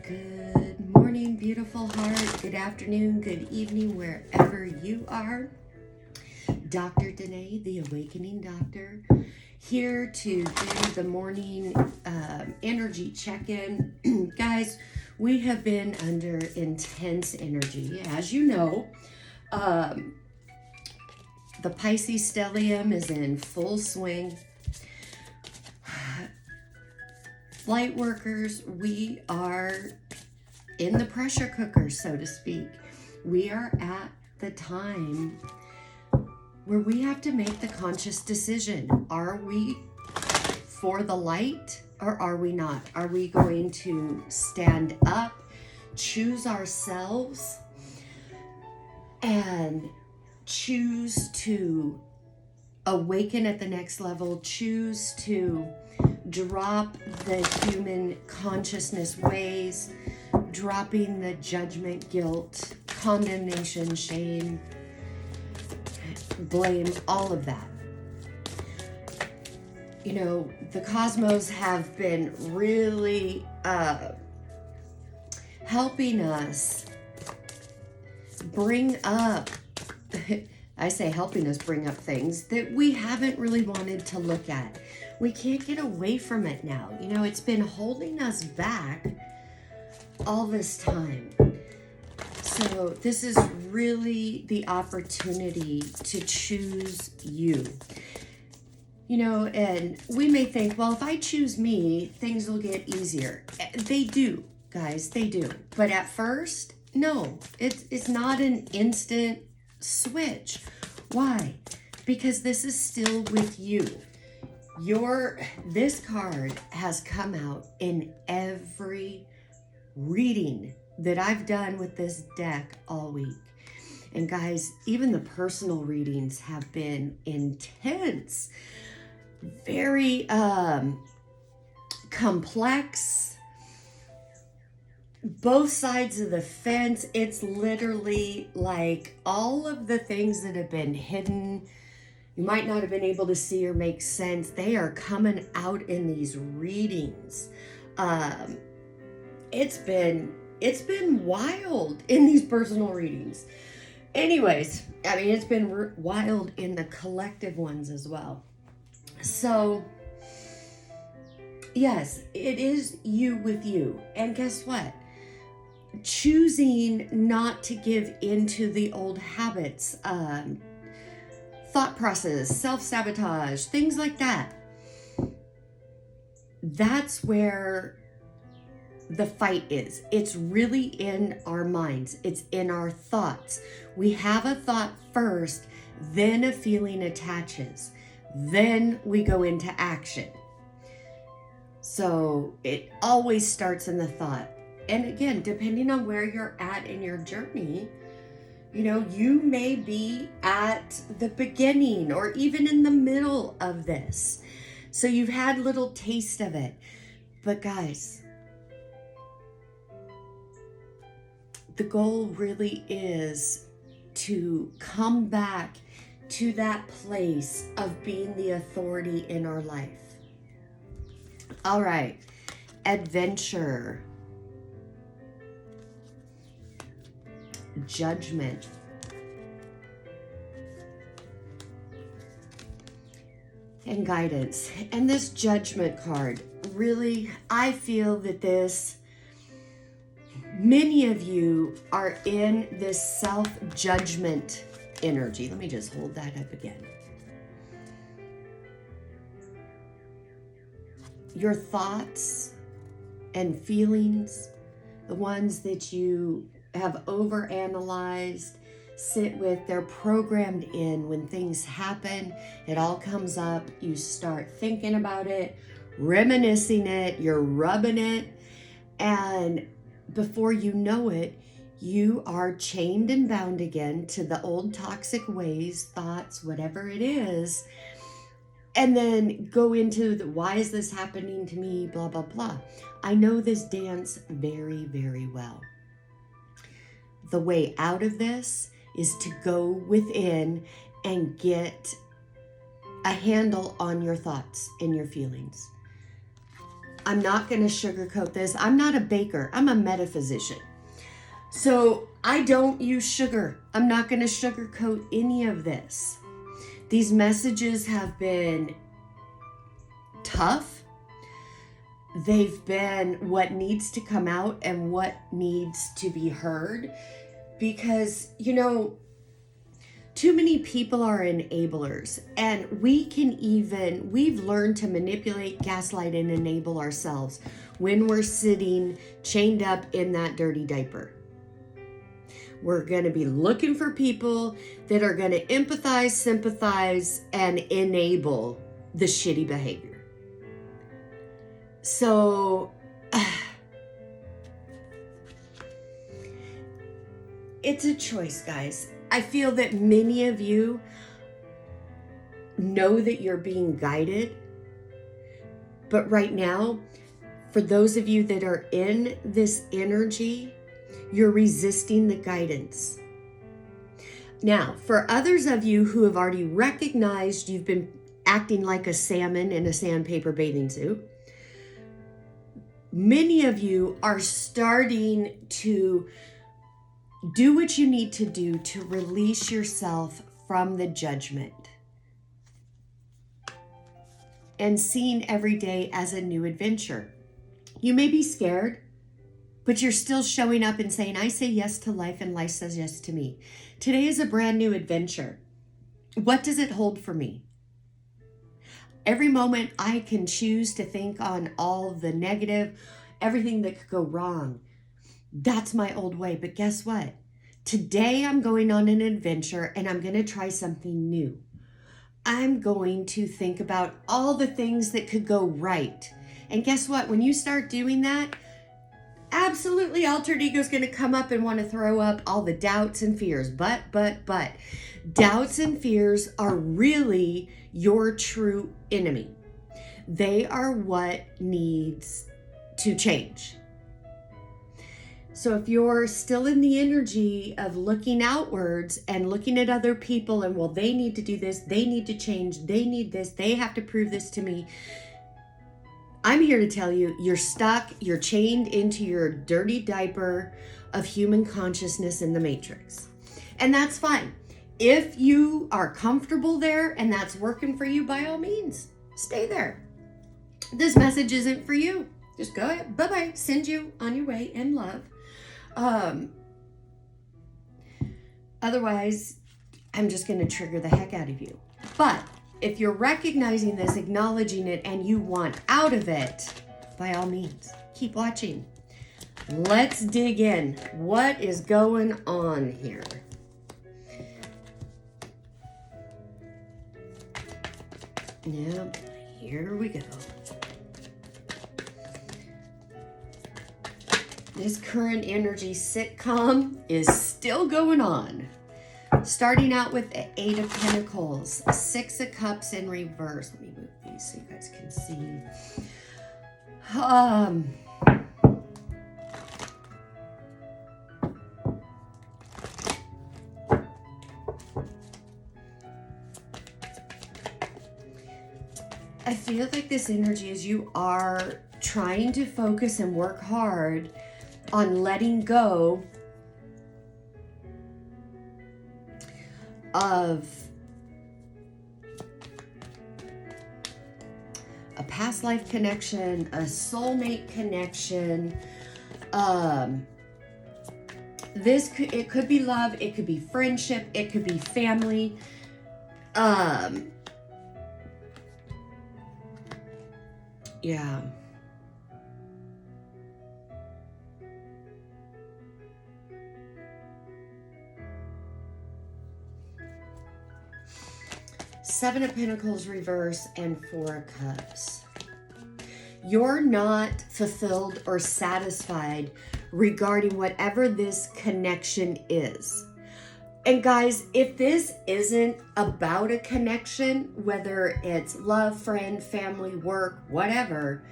Good morning, beautiful heart. Good afternoon, good evening, wherever you are. Dr. Danae, the Awakening Doctor, here to do the morning energy check-in. Guys, we have been under intense energy. As you know, the Pisces stellium is in full swing. Light workers, we are in the pressure cooker, so to speak. We are at the time where we have to make the conscious decision. Are we for the light or are we not? Are we going to stand up, choose ourselves, and choose to awaken at the next level, choose to drop the human consciousness ways, dropping the judgment, guilt, condemnation, shame, blame, all of that. You know, the cosmos have been really helping us bring up, I say helping us bring up things that we haven't really wanted to look at. We can't get away from it now. You know, it's been holding us back all this time. So this is really the opportunity to choose you. You know, and we may think, well, if I choose me, things will get easier. They do, guys, they do. But at first, no, it's not an instant switch. Why? Because this is still with you. This card has come out in every reading that I've done with this deck all week. And guys, even the personal readings have been intense, very complex, both sides of the fence. It's literally like all of the things that have been hidden, you might not have been able to see or make sense, they are coming out in these readings. It's been wild in these personal readings. Anyways, I mean, it's been wild in the collective ones as well. So, yes, it is you with you. And guess what? Choosing not to give into the old habits, thought process, self-sabotage, things like that. That's where the fight is. It's really in our minds. It's in our thoughts. We have a thought first, then a feeling attaches. Then we go into action. So it always starts in the thought. And again, depending on where you're at in your journey, you know, you may be at the beginning or even in the middle of this. So you've had little taste of it. But guys, the goal really is to come back to that place of being the authority in our life. All right, adventure. Judgment. And guidance. And this judgment card, really, I feel that many of you are in this self-judgment energy. Let me just hold that up again. Your thoughts and feelings, the ones that you have overanalyzed, sit with, they're programmed in. When things happen, it all comes up. You start thinking about it, reminiscing it, you're rubbing it, and before you know it, you are chained and bound again to the old toxic ways, thoughts, whatever it is, and then go into why is this happening to me, blah, blah, blah. I know this dance very, very well. The way out of this is to go within and get a handle on your thoughts and your feelings. I'm not going to sugarcoat this. I'm not a baker. I'm a metaphysician. So I don't use sugar. I'm not going to sugarcoat any of this. These messages have been tough. They've been what needs to come out and what needs to be heard. Because, too many people are enablers, and we've learned to manipulate, gaslight, and enable ourselves when we're sitting chained up in that dirty diaper. We're going to be looking for people that are going to empathize, sympathize, and enable the shitty behavior. So, it's a choice, guys. I feel that many of you know that you're being guided. But right now, for those of you that are in this energy, you're resisting the guidance. Now, for others of you who have already recognized you've been acting like a salmon in a sandpaper bathing suit, many of you are starting to do what you need to do to release yourself from the judgment and seeing every day as a new adventure. You may be scared, but you're still showing up and saying, I say yes to life and life says yes to me. Today is a brand new adventure. What does it hold for me? Every moment I can choose to think on all the negative, everything that could go wrong. That's my old way. But guess what? Today I'm going on an adventure and I'm going to try something new. I'm going to think about all the things that could go right. And guess what? When you start doing that, absolutely altered ego is going to come up and want to throw up all the doubts and fears. But doubts and fears are really your true enemy. They are what needs to change. So if you're still in the energy of looking outwards and looking at other people and, well, they need to do this, they need to change, they need this, they have to prove this to me. I'm here to tell you, you're stuck, you're chained into your dirty diaper of human consciousness in the matrix. And that's fine. If you are comfortable there and that's working for you, by all means, stay there. This message isn't for you. Just go ahead. Bye-bye. Send you on your way in love. Otherwise, I'm just going to trigger the heck out of you. But if you're recognizing this, acknowledging it, and you want out of it, by all means, keep watching. Let's dig in. What is going on here? Yep, here we go. This current energy sitcom is still going on. Starting out with the 8 of Pentacles, 6 of Cups in reverse. Let me move these so you guys can see. I feel like this energy is you are trying to focus and work hard on letting go of a past life connection, a soulmate connection. It could be love, it could be friendship, it could be family. Yeah. Seven of Pentacles reverse and 4 of Cups. You're not fulfilled or satisfied regarding whatever this connection is. And guys, if this isn't about a connection, whether it's love, friend, family, work, whatever,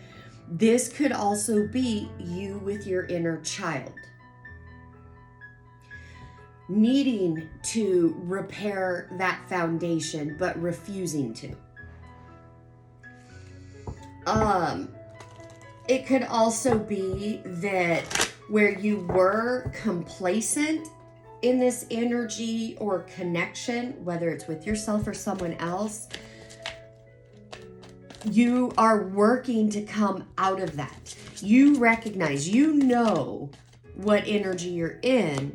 this could also be you with your inner child, needing to repair that foundation, but refusing to. It could also be that where you were complacent in this energy or connection, whether it's with yourself or someone else, you are working to come out of that. You recognize, you know what energy you're in,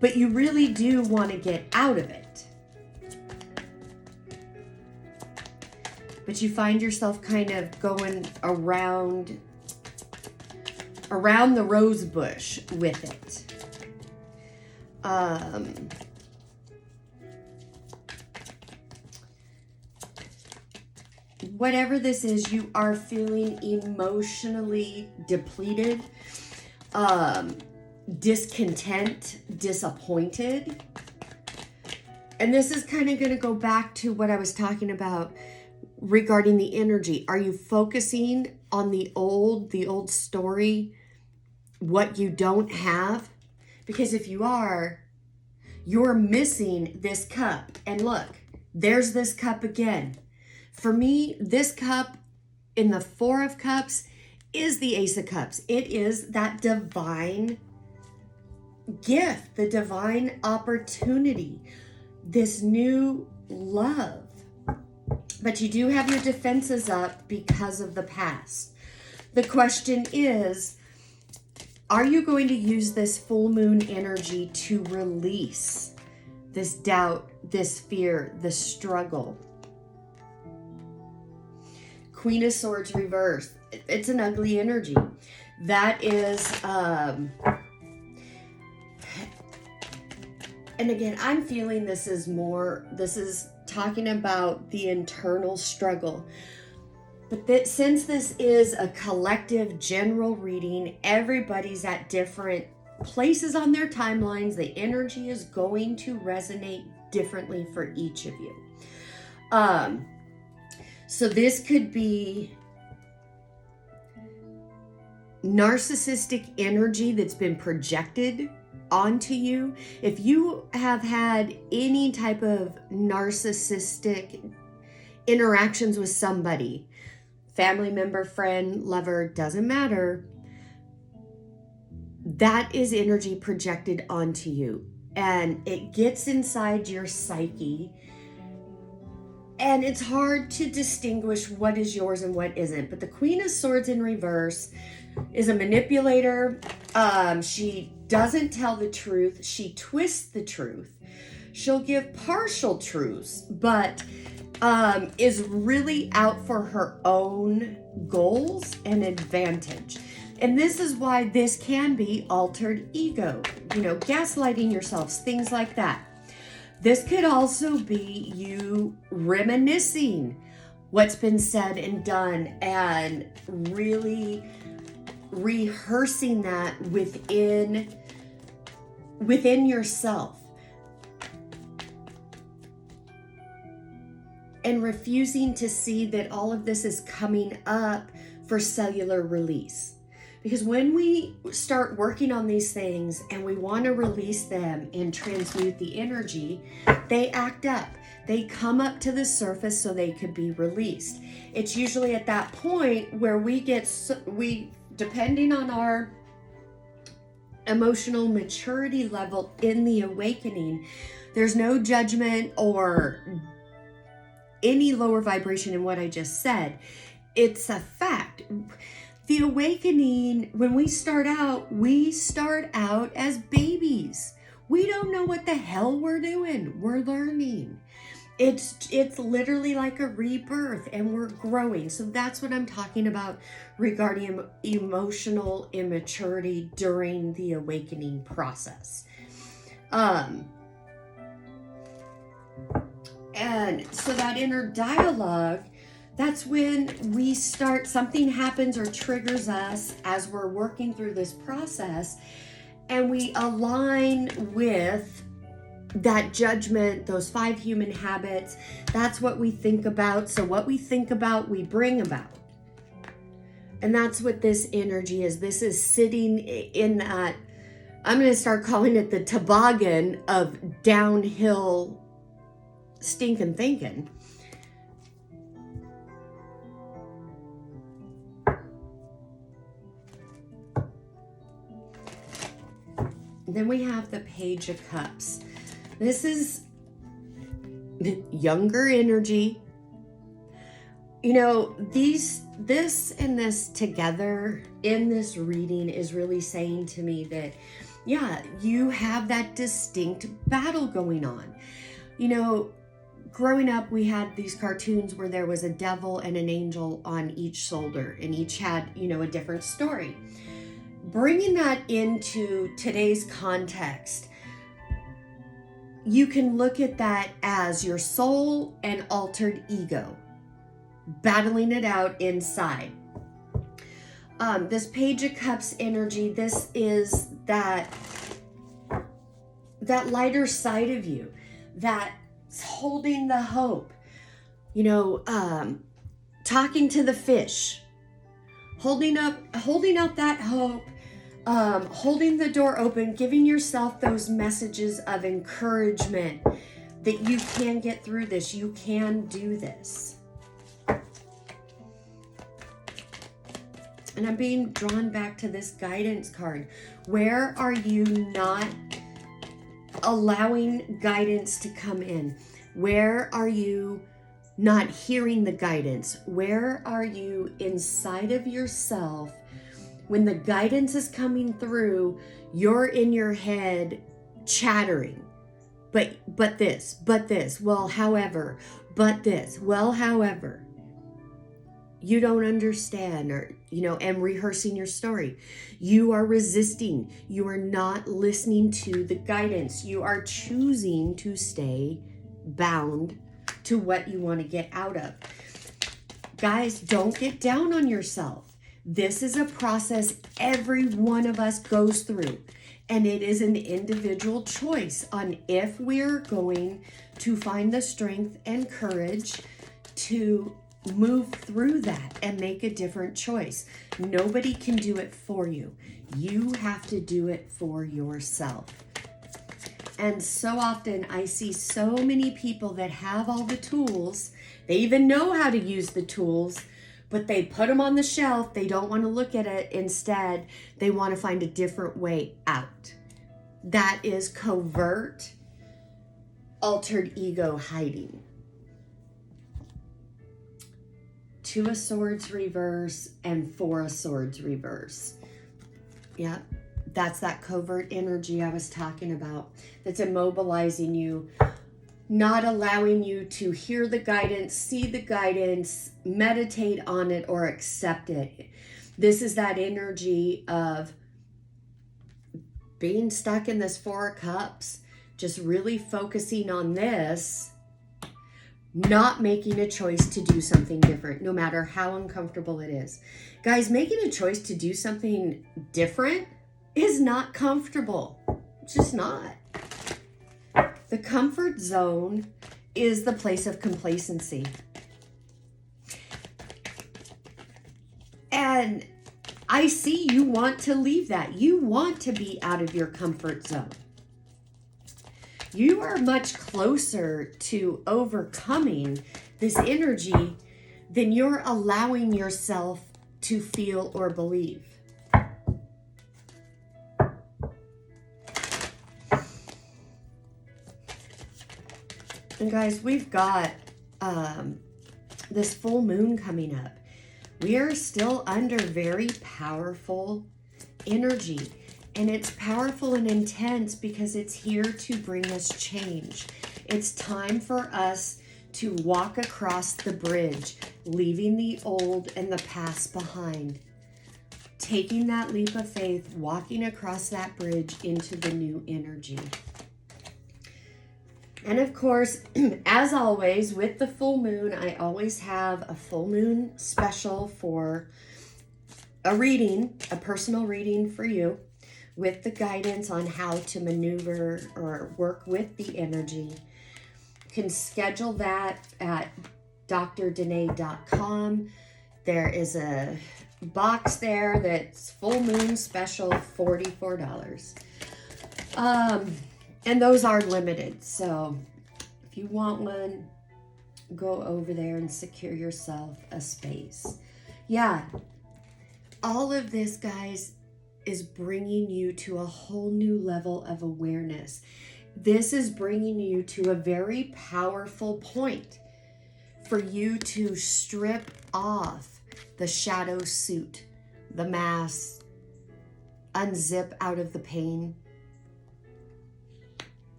but you really do want to get out of it. But you find yourself kind of going around the rose bush with it. Whatever this is, you are feeling emotionally depleted, discontent, disappointed. And this is kind of going to go back to what I was talking about regarding the energy. Are you focusing on the old story, what you don't have? Because if you are, you're missing this cup. And look, there's this cup again. For me, this cup in the Four of Cups is the Ace of Cups. It is that divine gift, the divine opportunity, this new love. But you do have your defenses up because of the past. The question is, are you going to use this full moon energy to release this doubt, this fear, this struggle? Queen of Swords reversed. It's an ugly energy. That is, and again, I'm feeling this is talking about the internal struggle. But since this is a collective general reading, everybody's at different places on their timelines. The energy is going to resonate differently for each of you. So this could be narcissistic energy that's been projected onto you. If you have had any type of narcissistic interactions with somebody, family member, friend, lover, doesn't matter, that is energy projected onto you. And it gets inside your psyche. And it's hard to distinguish what is yours and what isn't. But the Queen of Swords in reverse is a manipulator. She doesn't tell the truth. She twists the truth. She'll give partial truths, but is really out for her own goals and advantage. And this is why this can be altered ego, gaslighting yourselves, things like that. This could also be you reminiscing what's been said and done and really rehearsing that within yourself and refusing to see that all of this is coming up for cellular release. Because when we start working on these things and we want to release them and transmute the energy, they act up. They come up to the surface so they could be released. It's usually at that point where we depending on our emotional maturity level in the awakening, there's no judgment or any lower vibration in what I just said. It's a fact. The awakening, when we start out as babies. We don't know what the hell we're doing. We're learning. It's literally like a rebirth and we're growing. So that's what I'm talking about regarding emotional immaturity during the awakening process. And so that inner dialogue, that's when we start, something happens or triggers us as we're working through this process, and we align with that judgment, those 5 human habits. That's what we think about. So what we think about, we bring about. And that's what this energy is. This is sitting in that, I'm going to start calling it the toboggan of downhill stinking thinking. Then we have the Page of Cups. This is younger energy. You know, this and this together in this reading is really saying to me that, yeah, you have that distinct battle going on. You know, growing up, we had these cartoons where there was a devil and an angel on each shoulder, and each had, you know, a different story. Bringing that into today's context, you can look at that as your soul and altered ego battling it out inside. This Page of Cups energy, this is that lighter side of you that's holding the hope, you know, talking to the fish, holding out that hope, holding the door open, giving yourself those messages of encouragement that you can get through this, you can do this. And I'm being drawn back to this guidance card. Where are you not allowing guidance to come in? Where are you not hearing the guidance? Where are you inside of yourself when the guidance is coming through, you're in your head chattering? But this, well, however, but this, well, however. You don't understand, or, you know, and rehearsing your story. You are resisting. You are not listening to the guidance. You are choosing to stay bound to what you want to get out of. Guys, don't get down on yourself. This is a process every one of us goes through, and it is an individual choice on if we're going to find the strength and courage to move through that and make a different choice. Nobody can do it for you. You have to do it for yourself. And so often I see so many people that have all the tools. They even know how to use the tools, but they put them on the shelf. They don't want to look at it. Instead, they want to find a different way out. That is covert, altered ego hiding. Two of Swords reverse and Four of Swords reverse. Yep, that's that covert energy I was talking about that's immobilizing you, not allowing you to hear the guidance, see the guidance, meditate on it, or accept it. This is that energy of being stuck in this Four of Cups, just really focusing on this, not making a choice to do something different, no matter how uncomfortable it is. Guys, making a choice to do something different is not comfortable. It's just not. The comfort zone is the place of complacency. And I see you want to leave that. You want to be out of your comfort zone. You are much closer to overcoming this energy than you're allowing yourself to feel or believe. And guys, we've got this full moon coming up. We are still under very powerful energy. And it's powerful and intense because it's here to bring us change. It's time for us to walk across the bridge, leaving the old and the past behind. Taking that leap of faith, walking across that bridge into the new energy. And of course, as always, with the full moon, I always have a full moon special for a reading, a personal reading for you, with the guidance on how to maneuver or work with the energy. You can schedule that at drdanae.com. There is a box there that's full moon special, $44. And those are limited. So if you want one, go over there and secure yourself a space. Yeah, all of this, guys, is bringing you to a whole new level of awareness. This is bringing you to a very powerful point for you to strip off the shadow suit, the mask, unzip out of the pain.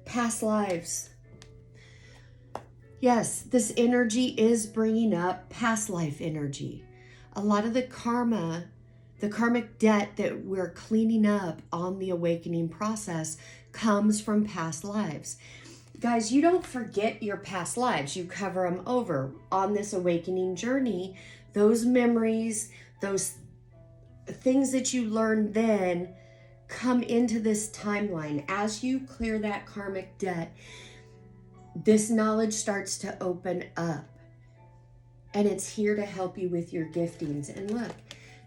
Past lives. Yes, this energy is bringing up past life energy. A lot of the karma, the karmic debt that we're cleaning up on the awakening process comes from past lives. Guys, you don't forget your past lives. You cover them over. On this awakening journey, those memories, those things that you learned then come into this timeline. As you clear that karmic debt, this knowledge starts to open up. And it's here to help you with your giftings. And look,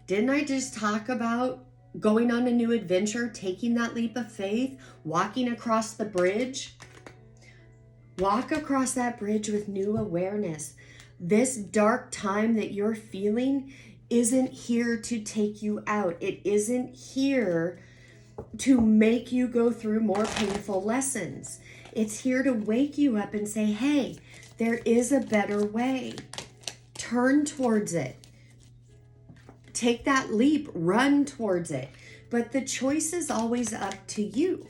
didn't I just talk about going on a new adventure, taking that leap of faith, walking across the bridge? Walk across that bridge with new awareness. This dark time that you're feeling isn't here to take you out. It isn't here to make you go through more painful lessons. It's here to wake you up and say, hey, there is a better way. Turn towards it. Take that leap, run towards it. But the choice is always up to you.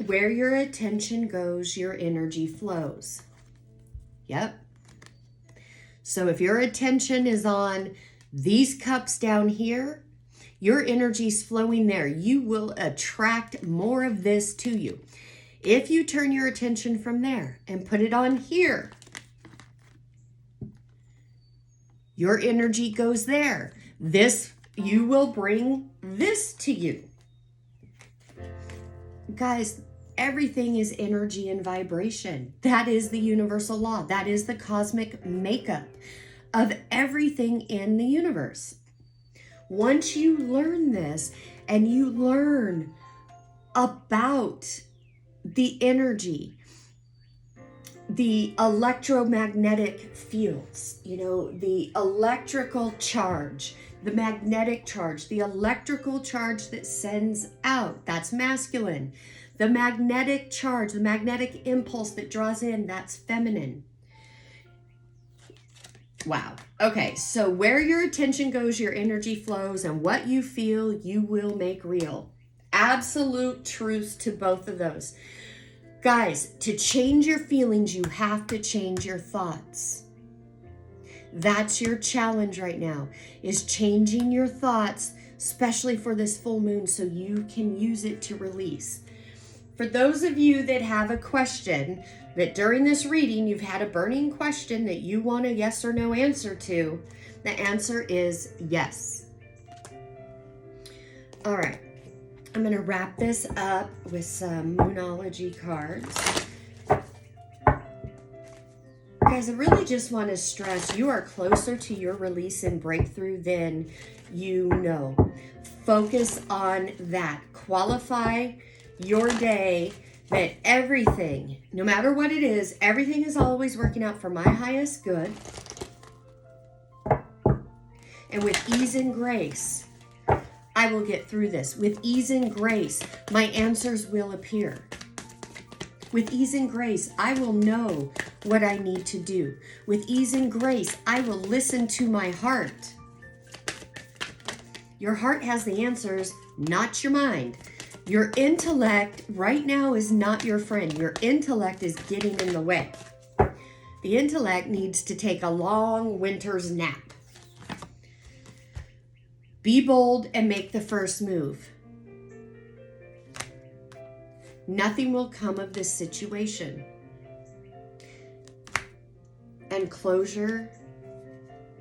Where your attention goes, your energy flows. Yep. So if your attention is on these cups down here, your energy's flowing there. You will attract more of this to you. If you turn your attention from there and put it on here, your energy goes there. This, you will bring this to you. Guys, everything is energy and vibration. That is the universal law. That is the cosmic makeup of everything in the universe. Once you learn this and you learn about the energy, the electromagnetic fields, the electrical charge, the magnetic charge, the electrical charge that sends out, that's masculine. The magnetic charge, the magnetic impulse that draws in, that's feminine. Wow. Okay, so where your attention goes, your energy flows, and what you feel, you will make real. Absolute truths to both of those. Guys, to change your feelings, you have to change your thoughts. That's your challenge right now, is changing your thoughts, especially for this full moon, so you can use it to release. For those of you that have a question, that during this reading you've had a burning question that you want a yes or no answer to, the answer is yes. All right, I'm going to wrap this up with some Moonology cards. Guys, I really just want to stress you are closer to your release and breakthrough than you know. Focus on that. Qualify your day that everything, no matter what it is, everything is always working out for my highest good. And with ease and grace, I will get through this. With ease and grace, my answers will appear. With ease and grace, I will know what I need to do. With ease and grace, I will listen to my heart. Your heart has the answers, not your mind. Your intellect right now is not your friend. Your intellect is getting in the way. The intellect needs to take a long winter's nap. Be bold and make the first move. Nothing will come of this situation. And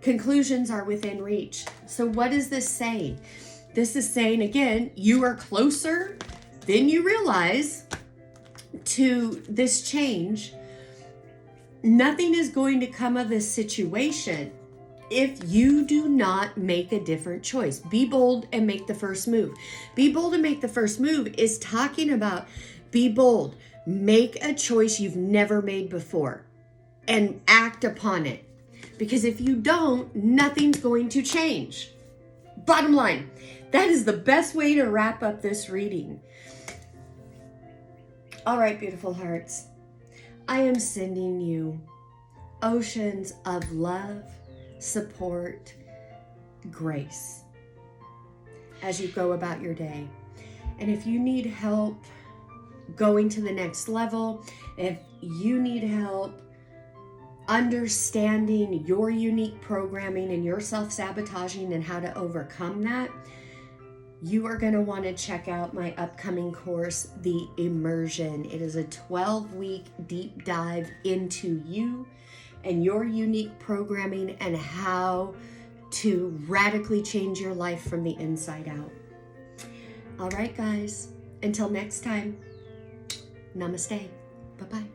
conclusions are within reach. So what is this saying? This is saying, again, you are closer than you realize to this change. Nothing is going to come of this situation if you do not make a different choice. Be bold and make the first move. Be bold and make the first move is talking about be bold. Make a choice you've never made before and act upon it. Because if you don't, nothing's going to change. Bottom line, that is the best way to wrap up this reading. All right, beautiful hearts. I am sending you oceans of love, support, grace as you go about your day. And if you need help going to the next level, if you need help understanding your unique programming and your self-sabotaging and how to overcome that, you are going to want to check out my upcoming course, The Immersion. It is a 12-week deep dive into you and your unique programming and how to radically change your life from the inside out. All right, guys, until next time, namaste. Bye-bye.